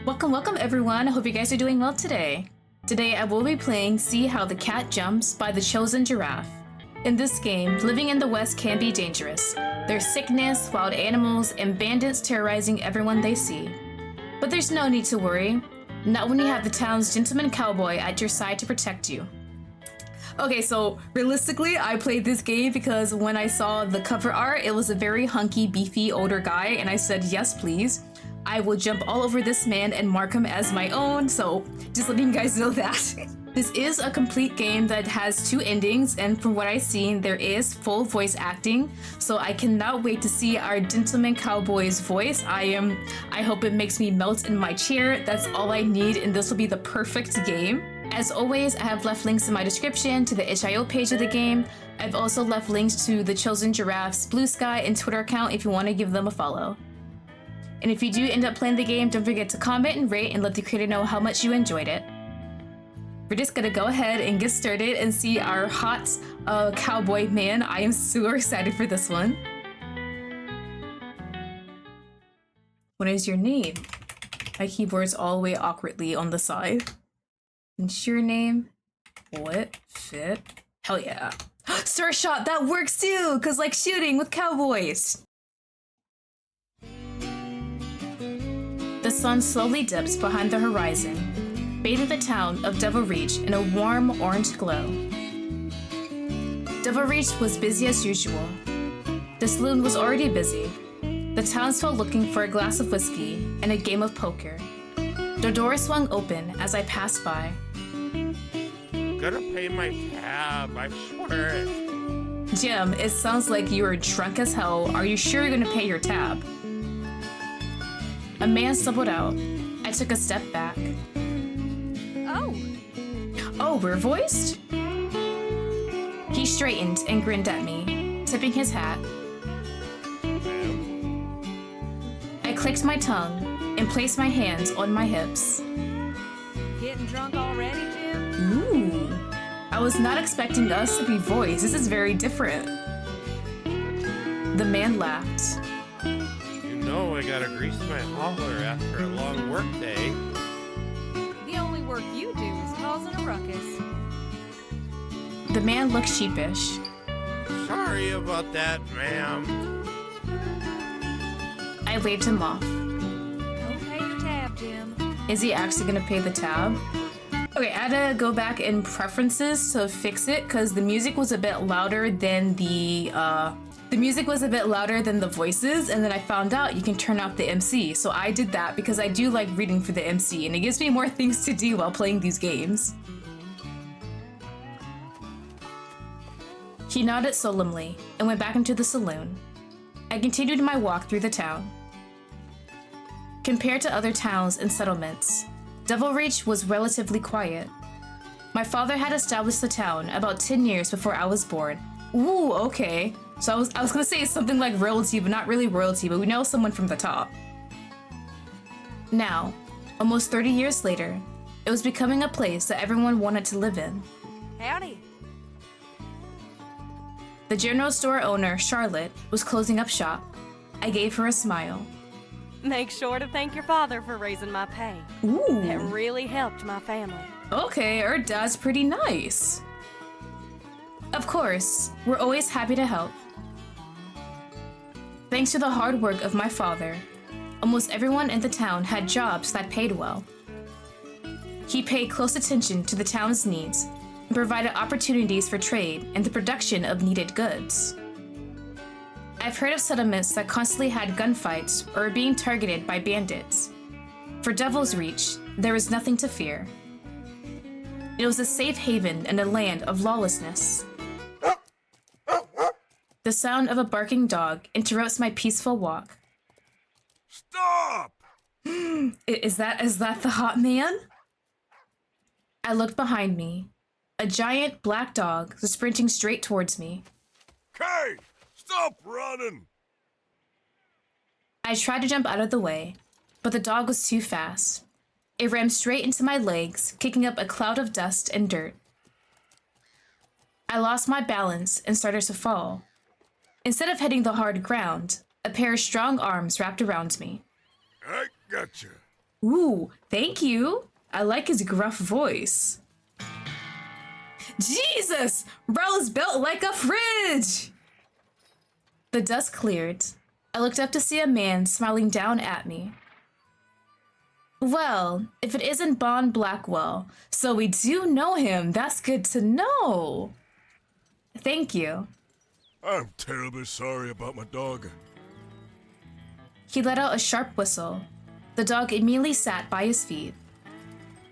Welcome everyone. I hope you guys are doing well today. Today I will be playing See How the Cat Jumps by the Chosen Giraffe. In this game, living in the West can be dangerous. There's sickness, wild animals, and bandits terrorizing everyone they see. But there's no need to worry. Not when you have the town's gentleman cowboy at your side to protect you. Okay, so realistically, I played this game because when I saw the cover art, it was a very hunky, beefy, older guy, and I said, yes, please. I will jump all over this man and mark him as my own, so just letting you guys know that. This is a complete game that has 2 endings, and from what I've seen, there is full voice acting, so I cannot wait to see our gentleman cowboy's voice. I hope it makes me melt in my chair. That's all I need, and this will be the perfect game. As always, I have left links in my description to the itch.io page of the game. I've also left links to the Chosen Giraffe's Blue Sky and Twitter account if you want to give them a follow. And if you do end up playing the game, don't forget to comment and rate and let the creator know how much you enjoyed it. We're just gonna go ahead and get started and see our hot cowboy man. I am super excited for this one. What is your name? My keyboard's all the way awkwardly on the side. What's your name? What? Fit? Hell yeah. Star shot, that works too! Cause like shooting with cowboys. The sun slowly dips behind the horizon, bathing the town of Devil Reach in a warm orange glow. Devil Reach was busy as usual. The saloon was already busy. The townsfolk looking for a glass of whiskey and a game of poker. The door swung open as I passed by. Gonna pay my tab, I swear it. Jim, it sounds like you are drunk as hell. Are you sure you're gonna pay your tab? A man stumbled out. I took a step back. Oh, we're voiced? He straightened and grinned at me, tipping his hat. I clicked my tongue and placed my hands on my hips. Getting drunk already, Jim? Ooh, I was not expecting us to be voiced. This is very different. The man laughed. You know I gotta grease my hauler after a long work day. The only work you do is causing a ruckus. The man looked sheepish. Sorry about that, ma'am. I waved him off. Don't pay your tab, Jim. Is he actually gonna pay the tab? Okay, I had to go back in preferences to fix it because the music was a bit louder than the voices, and then I found out you can turn off the MC. So I did that because I do like reading for the MC, and it gives me more things to do while playing these games. He nodded solemnly and went back into the saloon. I continued my walk through the town. Compared to other towns and settlements, Devil Reach was relatively quiet. My father had established the town about 10 years before I was born. Ooh, okay. So I was gonna say something like royalty, but not really royalty, but we know someone from the top. Now, almost 30 years later, it was becoming a place that everyone wanted to live in. Howdy. The general store owner, Charlotte, was closing up shop. I gave her a smile. Make sure to thank your father for raising my pay. Ooh. It really helped my family. Okay, her dad's pretty nice. Of course, we're always happy to help. Thanks to the hard work of my father, almost everyone in the town had jobs that paid well. He paid close attention to the town's needs and provided opportunities for trade and the production of needed goods. I've heard of settlements that constantly had gunfights or were being targeted by bandits. For Devil's Reach, there was nothing to fear. It was a safe haven in a land of lawlessness. The sound of a barking dog interrupts my peaceful walk. Stop! Is that the hot man? I looked behind me. A giant black dog was sprinting straight towards me. Kate! Stop running! I tried to jump out of the way, but the dog was too fast. It rammed straight into my legs, kicking up a cloud of dust and dirt. I lost my balance and started to fall. Instead of hitting the hard ground, a pair of strong arms wrapped around me. I gotcha. Ooh, thank you. I like his gruff voice. Jesus! Bro's built like a fridge! The dust cleared. I looked up to see a man smiling down at me. Well, if it isn't Bond Blackwell, so we do know him, that's good to know. Thank you. I'm terribly sorry about my dog. He let out a sharp whistle. The dog immediately sat by his feet.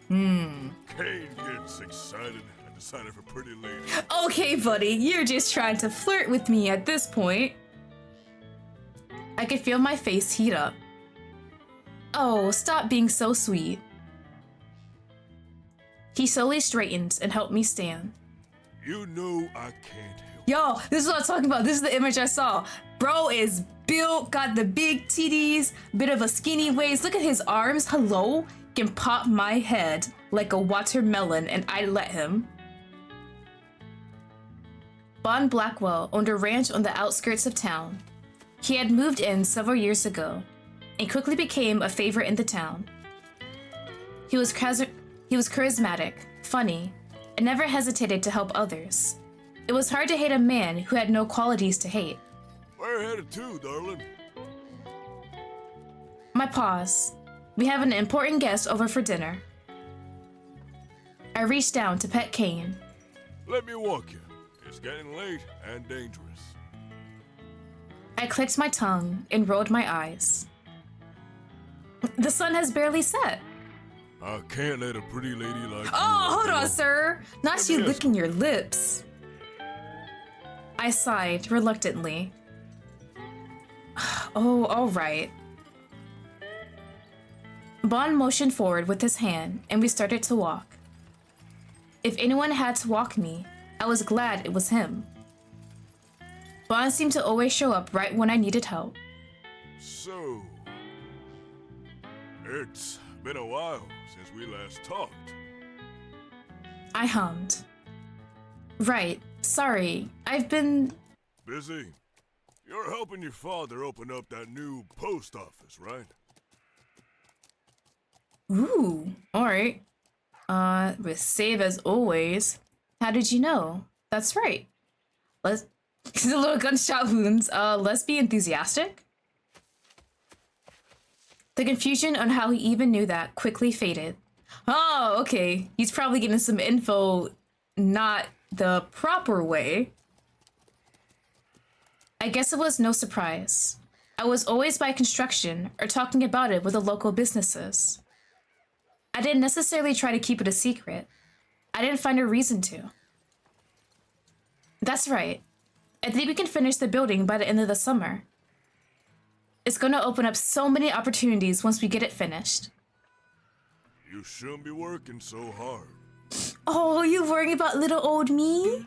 Kane gets excited. I decided for pretty lady. Okay, buddy, you're just trying to flirt with me at this point. I could feel my face heat up. Oh, stop being so sweet. He slowly straightened and helped me stand. You know I can't help. Yo, this is what I'm talking about. This is the image I saw. Bro is built, got the big titties, bit of a skinny waist. Look at his arms. Hello? Can pop my head like a watermelon and I let him. Bond Blackwell owned a ranch on the outskirts of town. He had moved in several years ago and quickly became a favorite in the town. He was charismatic, funny, and never hesitated to help others. It was hard to hate a man who had no qualities to hate. Where headed to, darling? My pause. We have an important guest over for dinner. I reached down to pet Kane. Let me walk you. It's getting late and dangerous. I clicked my tongue and rolled my eyes. The sun has barely set. I can't let a pretty lady like you. Oh, hold on, sir. Not you licking your lips. I sighed reluctantly. Oh, all right. Bond motioned forward with his hand, and we started to walk. If anyone had to walk me, I was glad it was him. Bond seemed to always show up right when I needed help. So, it's been a while since we last talked. I hummed. Right, sorry, I've been... Busy? You're helping your father open up that new post office, right? Ooh, alright. With save as always. How did you know? That's right. Let's... a little gunshot wounds. Let's be enthusiastic. The confusion on how he even knew that quickly faded. Oh, okay. He's probably getting some info not the proper way. I guess it was no surprise. I was always by construction or talking about it with the local businesses. I didn't necessarily try to keep it a secret. I didn't find a reason to. That's right. I think we can finish the building by the end of the summer. It's going to open up so many opportunities once we get it finished. You shouldn't be working so hard. Oh, you worrying about little old me?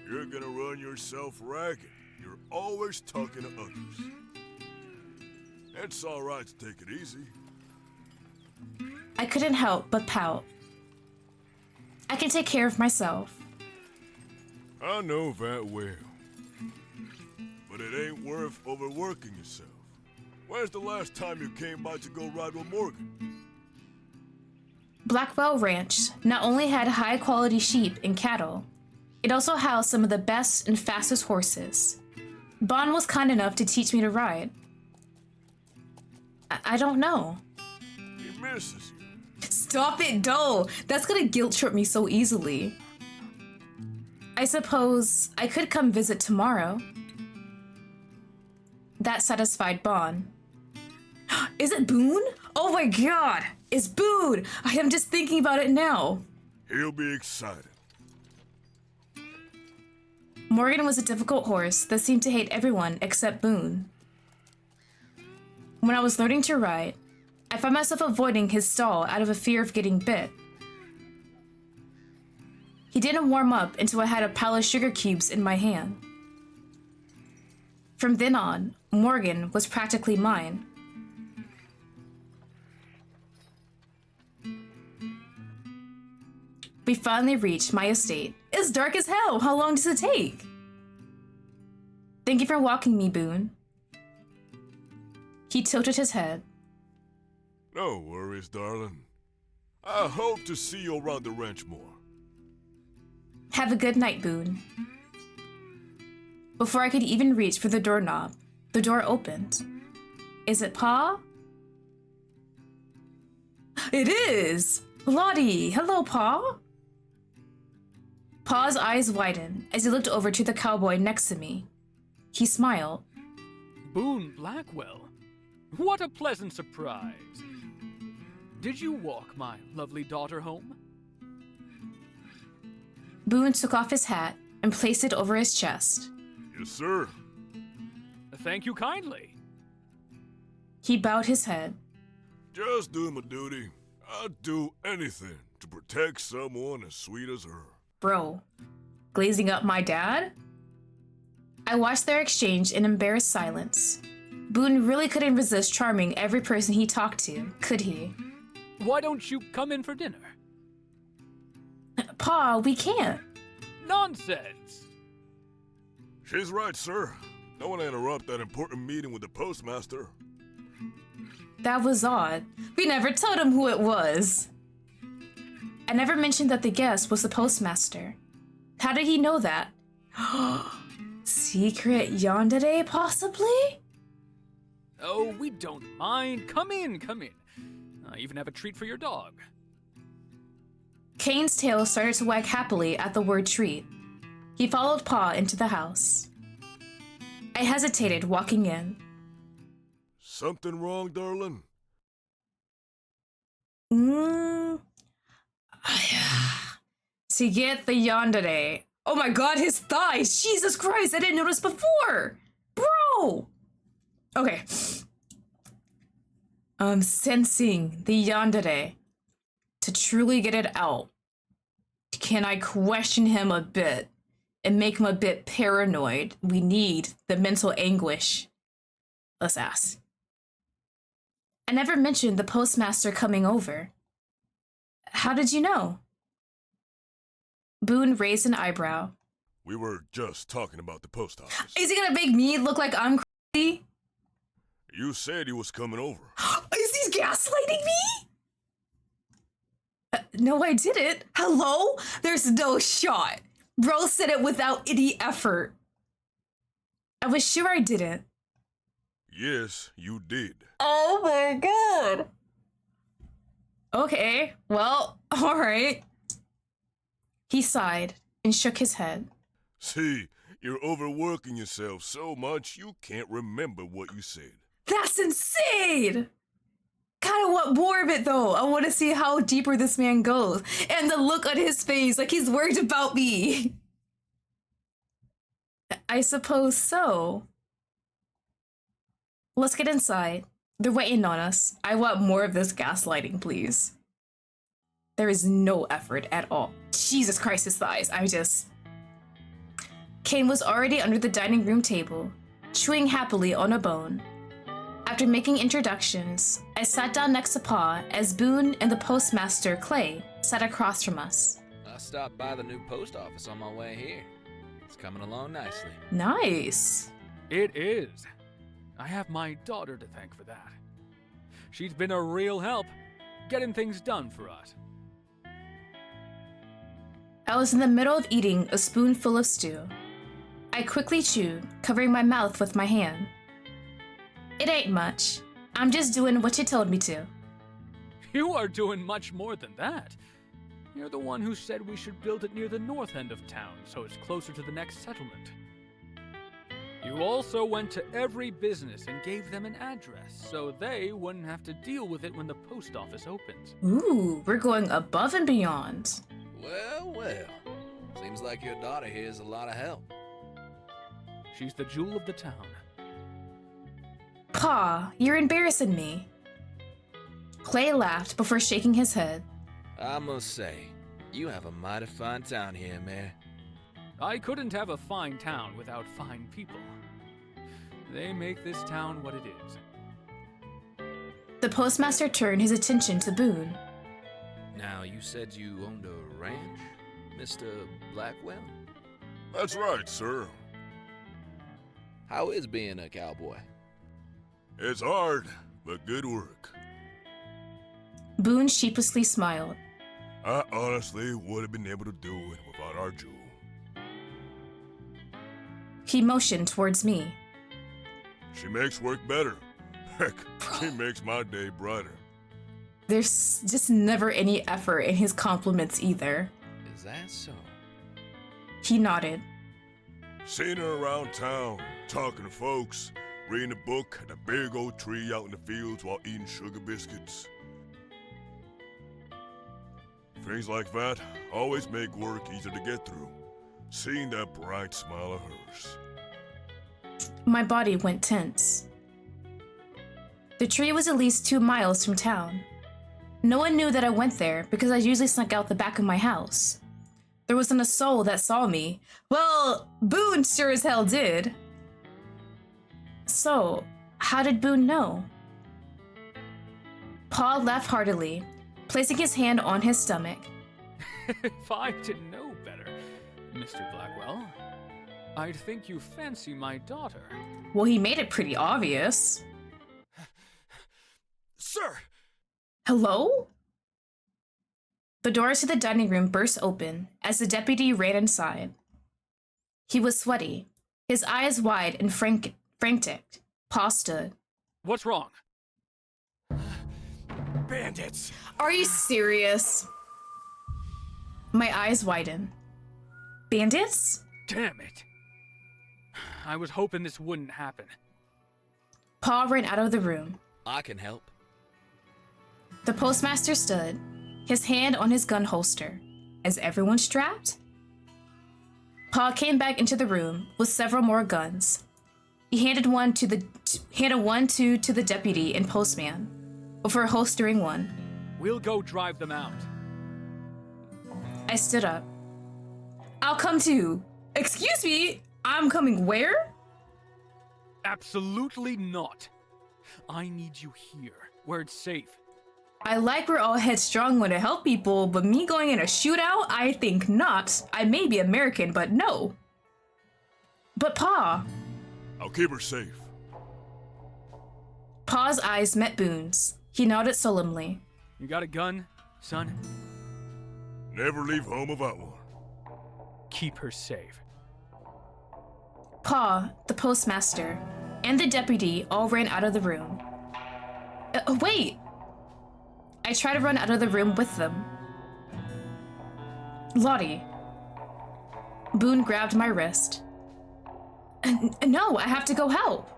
You're gonna run yourself ragged. You're always talking to others. It's all right to take it easy. I couldn't help but pout. I can take care of myself. I know that well. But it ain't worth overworking yourself. When's the last time you came by to go ride with Morgan? Blackwell Ranch not only had high-quality sheep and cattle, it also housed some of the best and fastest horses. Bond was kind enough to teach me to ride. I don't know. He misses you. Stop it, Doe! That's gonna guilt trip me so easily. I suppose I could come visit tomorrow. That satisfied Bond. Is it Boone? Oh my god! It's Boone! I am just thinking about it now. He'll be excited. Morgan was a difficult horse that seemed to hate everyone except Boone. When I was learning to ride, I found myself avoiding his stall out of a fear of getting bit. He didn't warm up until I had a pile of sugar cubes in my hand. From then on, Morgan was practically mine. We finally reached my estate. It's dark as hell. How long does it take? Thank you for walking me, Boone. He tilted his head. No worries, darling. I hope to see you around the ranch more. Have a good night, Boone. Before I could even reach for the doorknob, the door opened. Is it Pa? It is! Lottie! Hello, Pa! Pa's eyes widened as he looked over to the cowboy next to me. He smiled. Boone Blackwell. What a pleasant surprise. Did you walk my lovely daughter home? Boone took off his hat and placed it over his chest. Yes, sir. Thank you kindly. He bowed his head. Just doing my duty. I'd do anything to protect someone as sweet as her. Bro, glazing up my dad? I watched their exchange in embarrassed silence. Boone really couldn't resist charming every person he talked to, could he? Why don't you come in for dinner? Pa, we can't. Nonsense! She's right, sir. Don't want to interrupt that important meeting with the postmaster. That was odd. We never told him who it was. I never mentioned that the guest was the postmaster. How did he know that? Secret yandere, possibly? Oh, we don't mind. Come in, come in. I even have a treat for your dog. Kane's tail started to wag happily at the word treat. He followed Pa into the house. I hesitated walking in. Something wrong, darling? To get the yandere. Oh my god, his thighs! Jesus Christ, I didn't notice before! Bro! Okay. I'm sensing the yandere. To truly get it out, can I question him a bit and make him a bit paranoid? We need the mental anguish. Let's ask. I never mentioned the postmaster coming over. How did you know? Boone raised an eyebrow. We were just talking about the post office. Is he gonna make me look like I'm crazy? You said he was coming over. Is he gaslighting me? No, I didn't. Hello? There's no shot. Bro said it without any effort. I was sure I didn't. Yes, you did. Oh my god. Okay, well, alright. He sighed and shook his head. See, you're overworking yourself so much you can't remember what you said. That's insane! Kinda want more of it though. I want to see how deeper this man goes. And the look on his face, like he's worried about me. I suppose so. Let's get inside. They're waiting on us. I want more of this gaslighting, please. There is no effort at all. Jesus Christ, his thighs. Kane was already under the dining room table, chewing happily on a bone. After making introductions, I sat down next to Pa as Boone and the postmaster, Clay, sat across from us. I stopped by the new post office on my way here. It's coming along nicely. Nice. It is. I have my daughter to thank for that. She's been a real help, getting things done for us. I was in the middle of eating a spoonful of stew. I quickly chewed, covering my mouth with my hand. It ain't much. I'm just doing what you told me to. You are doing much more than that. You're the one who said we should build it near the north end of town, so it's closer to the next settlement. You also went to every business and gave them an address, so they wouldn't have to deal with it when the post office opens. Ooh, we're going above and beyond. Well, well. Seems like your daughter here is a lot of help. She's the jewel of the town. Pa, you're embarrassing me. Clay laughed before shaking his head. I must say, you have a mighty fine town here, Mayor. I couldn't have a fine town without fine people. They make this town what it is. The postmaster turned his attention to Boone. Now, you said you owned a ranch, Mr. Blackwell? That's right, sir. How is being a cowboy? It's hard, but good work. Boone sheepishly smiled. I honestly would have been able to do it without our Jewel. He motioned towards me. She makes work better. Heck, she makes my day brighter. There's just never any effort in his compliments either. Is that so? He nodded. Seen her around town, talking to folks, reading a book at a big old tree out in the fields while eating sugar biscuits. Things like that always make work easier to get through. Seeing that bright smile of hers. My body went tense. The tree was at least 2 miles from town. No one knew that I went there because I usually snuck out the back of my house. There wasn't a soul that saw me. Well, Boone sure as hell did. So, how did Boone know? Pa laughed heartily, placing his hand on his stomach. If I didn't know better, Mr. Blackwell, I'd think you fancy my daughter. Well, he made it pretty obvious. Sir! Hello? The doors to the dining room burst open as the deputy ran inside. He was sweaty, his eyes wide and frantic. Pa stood. What's wrong? Bandits! Are you serious? My eyes widened. Bandits? Damn it. I was hoping this wouldn't happen. Pa ran out of the room. I can help. The postmaster stood, his hand on his gun holster. Is everyone strapped? Pa came back into the room with several more guns. He handed one to the deputy and postman, before holstering one. We'll go drive them out. I stood up. I'll come too. Excuse me, I'm coming where? Absolutely not. I need you here, where it's safe. I like we're all headstrong when to help people, but me going in a shootout? I think not. I may be American, but no. But Pa. I'll keep her safe. Pa's eyes met Boone's. He nodded solemnly. You got a gun, son? Never leave home without one. Keep her safe. Pa, the postmaster, and the deputy all ran out of the room. Wait! I tried to run out of the room with them. Lottie. Boone grabbed my wrist. No, I have to go help.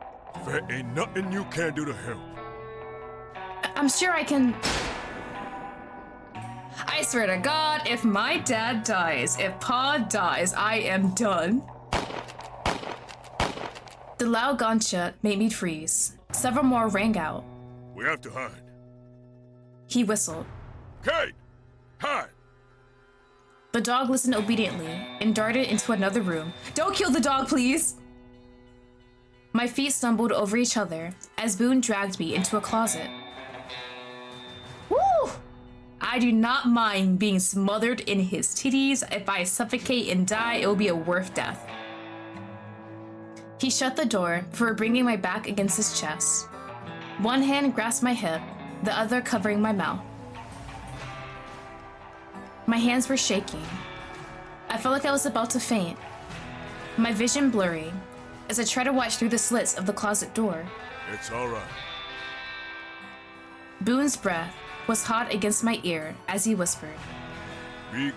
There ain't nothing you can do to help. I'm sure I can... I swear to God, if my dad dies, if Pa dies, I am done. The loud gunshot made me freeze. Several more rang out. We have to hide. He whistled. Kate! Hide! The dog listened obediently and darted into another room. Don't kill the dog, please! My feet stumbled over each other as Boone dragged me into a closet. Woo! I do not mind being smothered in his titties. If I suffocate and die, it will be a worth death. He shut the door before bringing my back against his chest. One hand grasped my hip, the other covering my mouth. My hands were shaking. I felt like I was about to faint. My vision blurry as I tried to watch through the slits of the closet door. It's all right. Boone's breath was hot against my ear as he whispered. Be good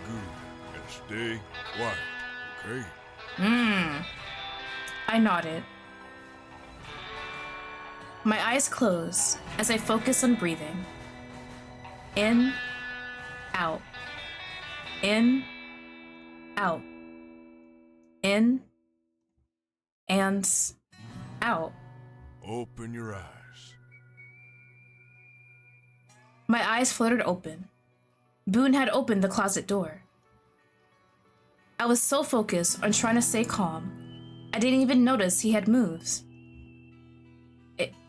and stay quiet, okay? I nodded. My eyes closed as I focused on breathing. In, out. In, out. In, and out. Open your eyes. My eyes fluttered open. Boone had opened the closet door. I was so focused on trying to stay calm, I didn't even notice he had moved.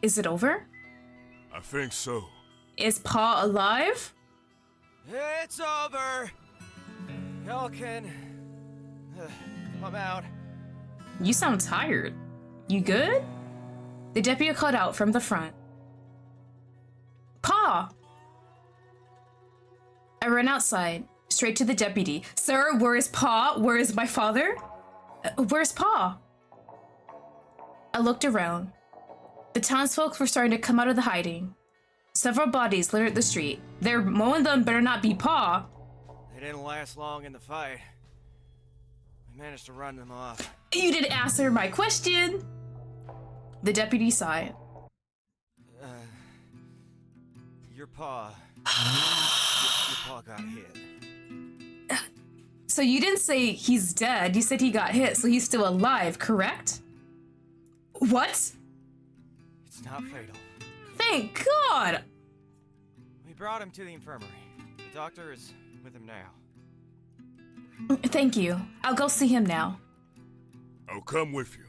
Is it over? I think so. Is Pa alive? It's over. Y'all can come out. You sound tired. You good? The deputy called out from the front. Pa! I ran outside, straight to the deputy. Sir, where is Pa? Where is my father? Where's Pa? I looked around. The townsfolk were starting to come out of the hiding. Several bodies littered the street. One of them better not be Pa. They didn't last long in the fight. We managed to run them off. You didn't answer my question. The deputy sighed. Your paw. your paw got hit. So you didn't say he's dead. You said he got hit, so he's still alive, correct? What? It's not fatal. Thank God! We brought him to the infirmary. The doctor is with him now. Thank you. I'll go see him now. I'll come with you.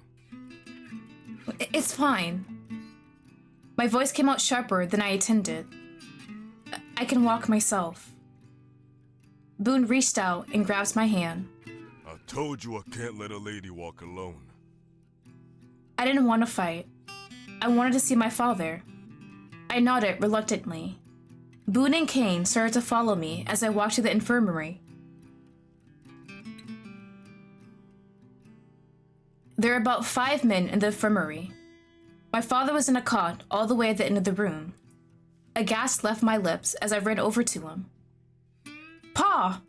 It's fine. My voice came out sharper than I intended. I can walk myself. Boone reached out and grabs my hand. I told you I can't let a lady walk alone. I didn't want to fight. I wanted to see my father. I nodded reluctantly. Boone and Kane started to follow me as I walked to the infirmary. There were about 5 men in the infirmary. My father was in a cot all the way at the end of the room. A gasp left my lips as I ran over to him. Pa!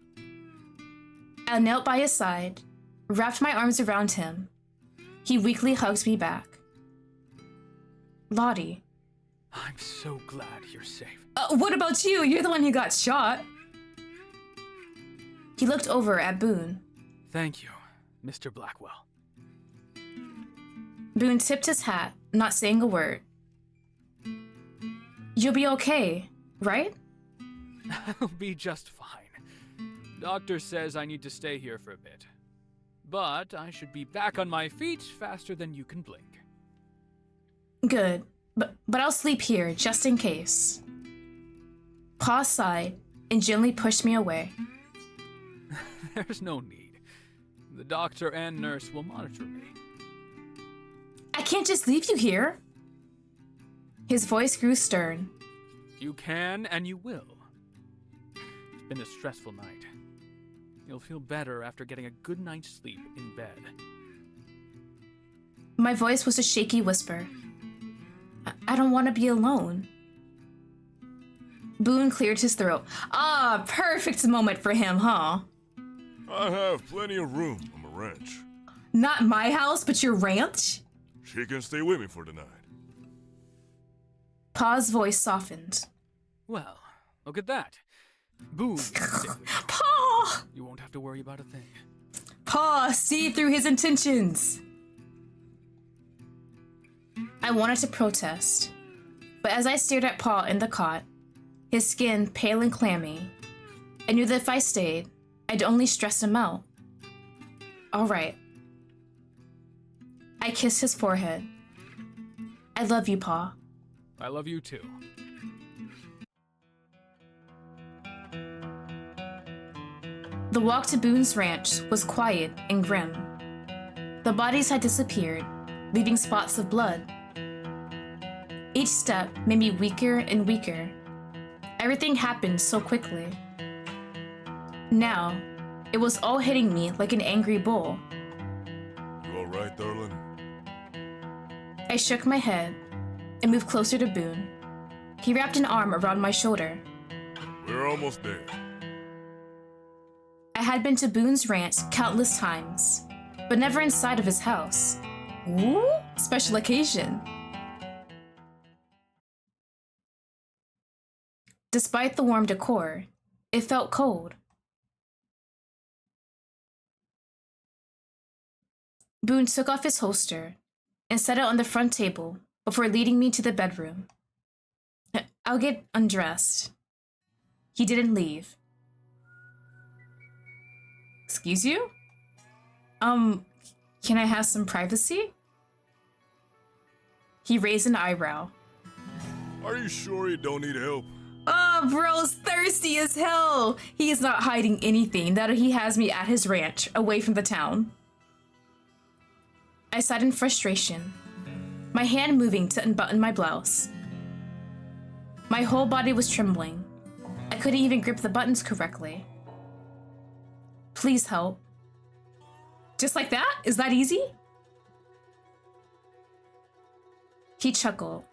I knelt by his side, wrapped my arms around him. He weakly hugs me back. Lottie. I'm so glad you're safe. What about you? You're the one who got shot. He looked over at Boone. Thank you, Mr. Blackwell. Boone tipped his hat, not saying a word. You'll be okay, right? I'll be just fine. Doctor says I need to stay here for a bit. But I should be back on my feet faster than you can blink. Good, but I'll sleep here just in case. Pa sighed and gently pushed me away. There's no need. The doctor and nurse will monitor me. I can't just leave you here. His voice grew stern. You can and you will. It's been a stressful night. You'll feel better after getting a good night's sleep in bed. My voice was a shaky whisper. I don't want to be alone. Boone cleared his throat. Ah, perfect moment for him, huh? I have plenty of room on my ranch. Not my house, but your ranch? She can stay with me for the night. Pa's voice softened. Well, look at that. Boone, Pa! you won't have to worry about a thing. Pa, see through his intentions. I wanted to protest, but as I stared at Pa in the cot, his skin pale and clammy, I knew that if I stayed, I'd only stress him out. All right. I kissed his forehead. I love you, Pa. I love you too. The walk to Boone's ranch was quiet and grim. The bodies had disappeared, leaving spots of blood. Each step made me weaker and weaker. Everything happened so quickly. Now, it was all hitting me like an angry bull. You all right, darling? I shook my head and moved closer to Boone. He wrapped an arm around my shoulder. We're almost there. I had been to Boone's ranch countless times, but never inside of his house. Ooh, special occasion. Despite the warm decor, it felt cold. Boone took off his holster and set it on the front table before leading me to the bedroom. I'll get undressed. He didn't leave. Excuse you? Can I have some privacy? He raised an eyebrow. Are you sure you don't need help? Oh, bro's thirsty as hell. He is not hiding anything that he has me at his ranch, away from the town. I sighed in frustration, my hand moving to unbutton my blouse. My whole body was trembling. I couldn't even grip the buttons correctly. Please help. Just like that? Is that easy? He chuckled.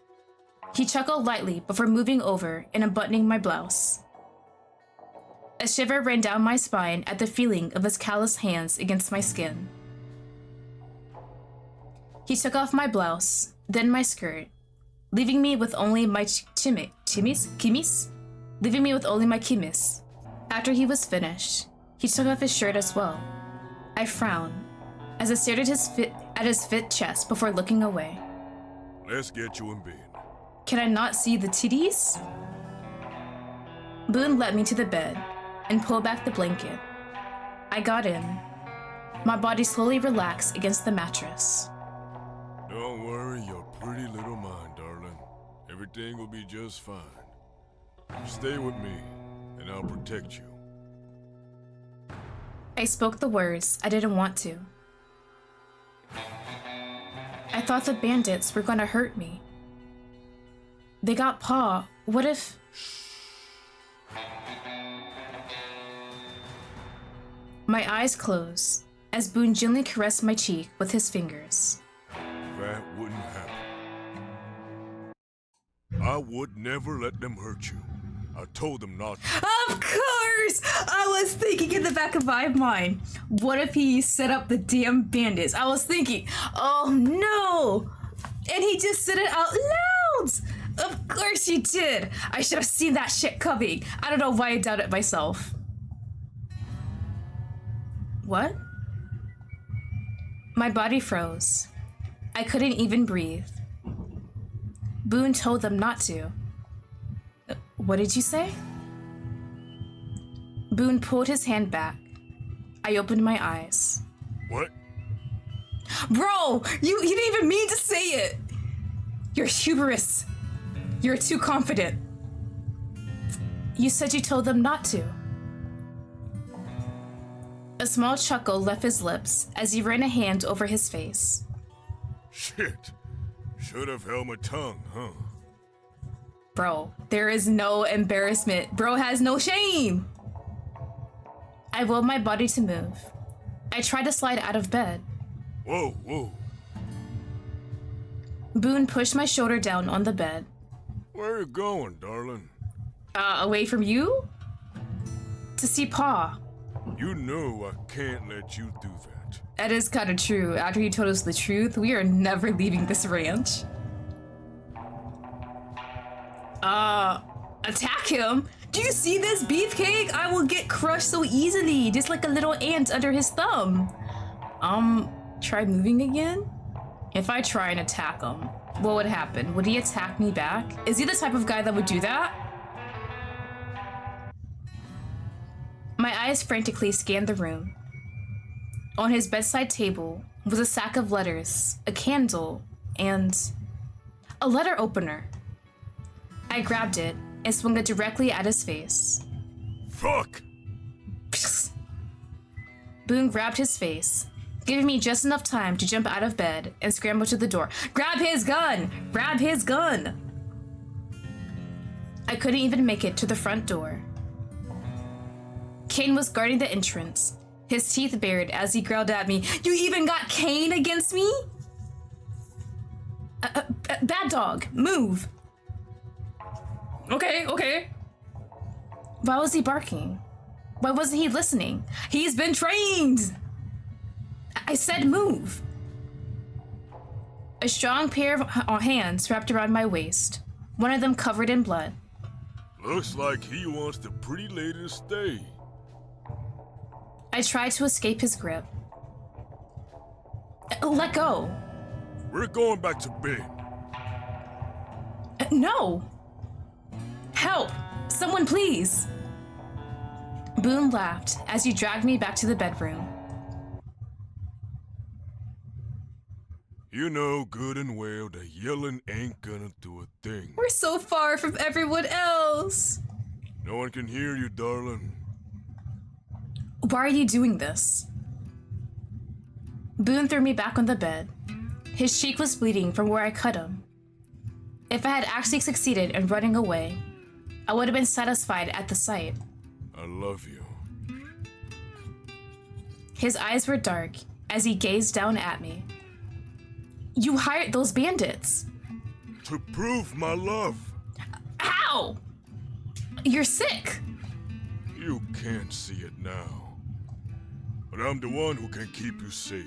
He chuckled lightly before moving over and unbuttoning my blouse. A shiver ran down my spine at the feeling of his calloused hands against my skin. He took off my blouse, then my skirt, leaving me with only my kimis? Leaving me with only my kimis. After he was finished, he took off his shirt as well. I frowned as I stared at his fit chest before looking away. Let's get you in bed. Can I not see the titties? Boone led me to the bed and pulled back the blanket. I got in. My body slowly relaxed against the mattress. Don't worry your pretty little mind, darling. Everything will be just fine. Stay with me, and I'll protect you. I spoke the words I didn't want to. I thought the bandits were gonna hurt me. They got Pa. What if... My eyes closed as Boone gently caressed my cheek with his fingers. That wouldn't happen. I would never let them hurt you. I told them not to. Of course! I was thinking in the back of my mind, what if he set up the damn bandits? I was thinking, oh no! And he just said it out loud! Of course he did! I should have seen that shit coming. I don't know why I doubted myself. What? My body froze. I couldn't even breathe. Boone told them not to. What did you say? Boone pulled his hand back. I opened my eyes. What? Bro, you didn't even mean to say it. You're hubris. You're too confident. You said you told them not to. A small chuckle left his lips as he ran a hand over his face. Shit. Should have held my tongue, huh? Bro, there is no embarrassment. Bro has no shame. I willed my body to move. I tried to slide out of bed. Whoa, whoa. Boone pushed my shoulder down on the bed. Where are you going, darling? Away from you? To see Pa. You know I can't let you do that. That is kind of true. After he told us the truth, we are never leaving this ranch. Attack him? Do you see this beefcake? I will get crushed so easily, just like a little ant under his thumb. Try moving again? If I try and attack him, what would happen? Would he attack me back? Is he the type of guy that would do that? My eyes frantically scanned the room. On his bedside table was a sack of letters, a candle, and a letter opener. I grabbed it and swung it directly at his face. Fuck! Boone grabbed his face, giving me just enough time to jump out of bed and scramble to the door. Grab his gun! Grab his gun! I couldn't even make it to the front door. Kane was guarding the entrance, his teeth bared as he growled at me. You even got Kane against me? Bad dog, move. Okay. Why was he barking? Why wasn't he listening? He's been trained. I said move. A strong pair of hands wrapped around my waist, one of them covered in blood. Looks like he wants the pretty lady to stay. I tried to escape his grip. Let go. We're going back to bed. No. Help! Someone please! Boone laughed as he dragged me back to the bedroom. You know good and well that yelling ain't gonna do a thing. We're so far from everyone else. No one can hear you, darling. Why are you doing this? Boone threw me back on the bed. His cheek was bleeding from where I cut him. If I had actually succeeded in running away, I would have been satisfied at the sight. I love you. His eyes were dark as he gazed down at me. You hired those bandits. To prove my love. How? You're sick. You can't see it now. But I'm the one who can keep you safe.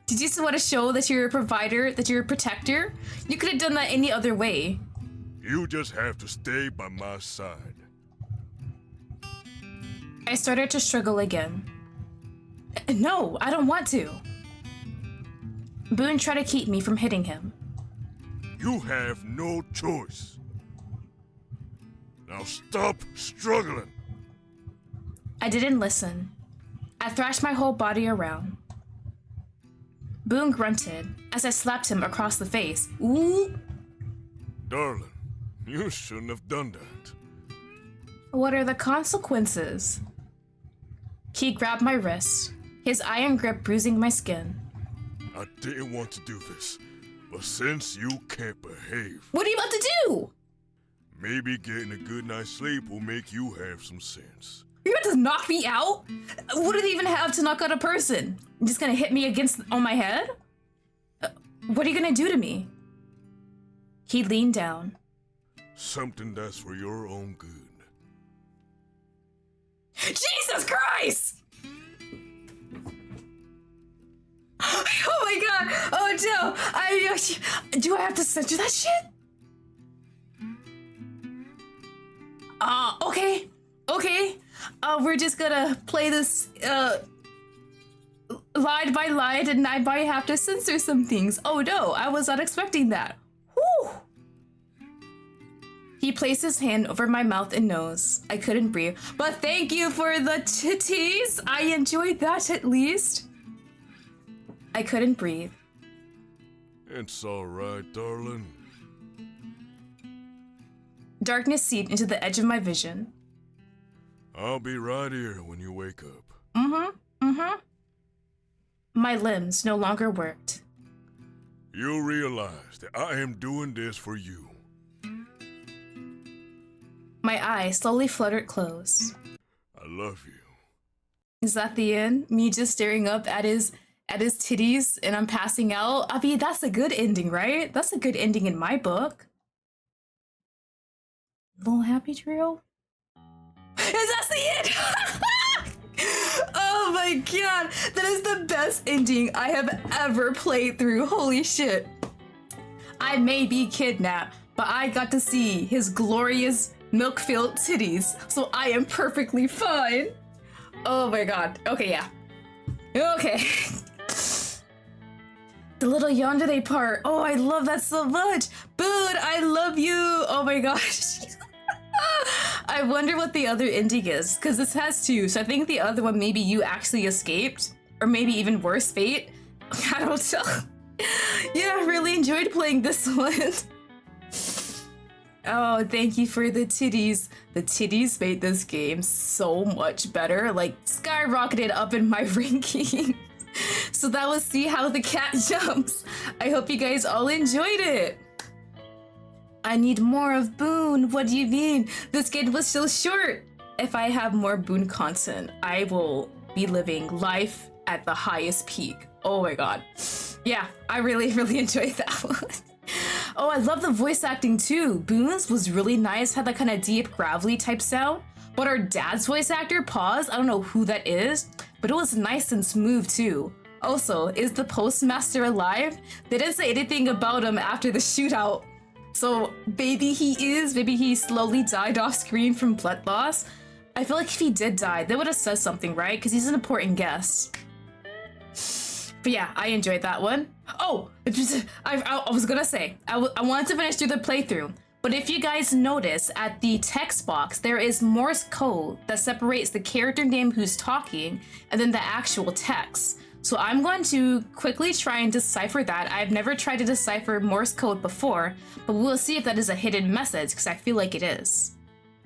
Did you just want to show that you're a provider, that you're a protector? You could have done that any other way. You just have to stay by my side. I started to struggle again. No, I don't want to. Boone tried to keep me from hitting him. You have no choice. Now stop struggling. I didn't listen. I thrashed my whole body around. Boone grunted as I slapped him across the face. Ooh! Darling, you shouldn't have done that. What are the consequences? He grabbed my wrist, his iron grip bruising my skin. I didn't want to do this, but since you can't behave, What are you about to do? maybe getting a good night's sleep will make you have some sense. You're about to knock me out? What do they even have to knock out a person? You're just gonna hit me on my head? What are you gonna do to me? He leaned down. Something that's for your own good. Jesus Christ! Oh my god! Oh no! Do I have to censor that shit? Okay. Okay. We're just gonna play this, line by line, and I might have to censor some things. Oh no, I was not expecting that. Whew! He placed his hand over my mouth and nose. I couldn't breathe. But thank you for the titties! I enjoyed that at least. I couldn't breathe. It's alright, darling. Darkness seeped into the edge of my vision. I'll be right here when you wake up. My limbs no longer worked. You'll realize that I am doing this for you. My eyes slowly fluttered closed. I love you. Is that the end? Me just staring up at his titties and I'm passing out? I mean, that's a good ending, right? That's a good ending in my book. Little happy trail? Is that the end? Oh my god, that is the best ending I have ever played through. Holy shit. I may be kidnapped, but I got to see his glorious milk-filled titties, so I am perfectly fine. Oh my god. Okay, yeah. Okay. The little yandere part. Oh, I love that so much. Boone, I love you. Oh my gosh. I wonder what the other ending is, because this has two, so I think the other one maybe you actually escaped, or maybe even worse fate. I don't know. Yeah, I really enjoyed playing this one. Oh, thank you for the titties. The titties made this game so much better, like skyrocketed up in my ranking. So that was See How the Cat Jumps. I hope you guys all enjoyed it. I need more of Boone. What do you mean? This game was so short. If I have more Boone content, I will be living life at the highest peak. Oh my god. Yeah, I really, really enjoyed that one. Oh, I love the voice acting too. Boone's was really nice, had that kind of deep, gravelly type sound. But our dad's voice actor, Pause, I don't know who that is, but it was nice and smooth too. Also, is the postmaster alive? They didn't say anything about him after the shootout. So maybe he is, maybe he slowly died off screen from blood loss. I feel like if he did die, they would have said something, right? Because he's an important guest. But yeah, I enjoyed that one. Oh, I was gonna say, I wanted to finish through the playthrough. But if you guys notice, at the text box, there is Morse code that separates the character name who's talking and then the actual text. So I'm going to quickly try and decipher that. I've never tried to decipher Morse code before, but we'll see if that is a hidden message, because I feel like it is.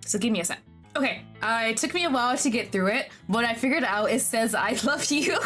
So give me a sec. Okay, it took me a while to get through it, but I figured out it says I love you.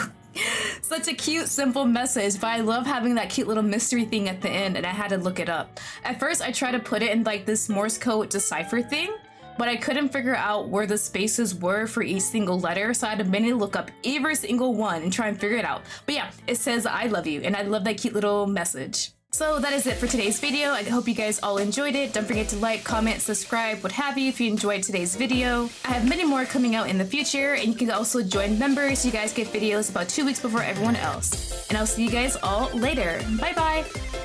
Such a cute, simple message, but I love having that cute little mystery thing at the end, and I had to look it up. At first, I tried to put it in like this Morse code decipher thing, but I couldn't figure out where the spaces were for each single letter, so I had to manually look up every single one and try and figure it out. But yeah, it says I love you, and I love that cute little message. So that is it for today's video. I hope you guys all enjoyed it. Don't forget to like, comment, subscribe, what have you if you enjoyed today's video. I have many more coming out in the future, and you can also join members so you guys get videos about 2 weeks before everyone else. And I'll see you guys all later. Bye bye!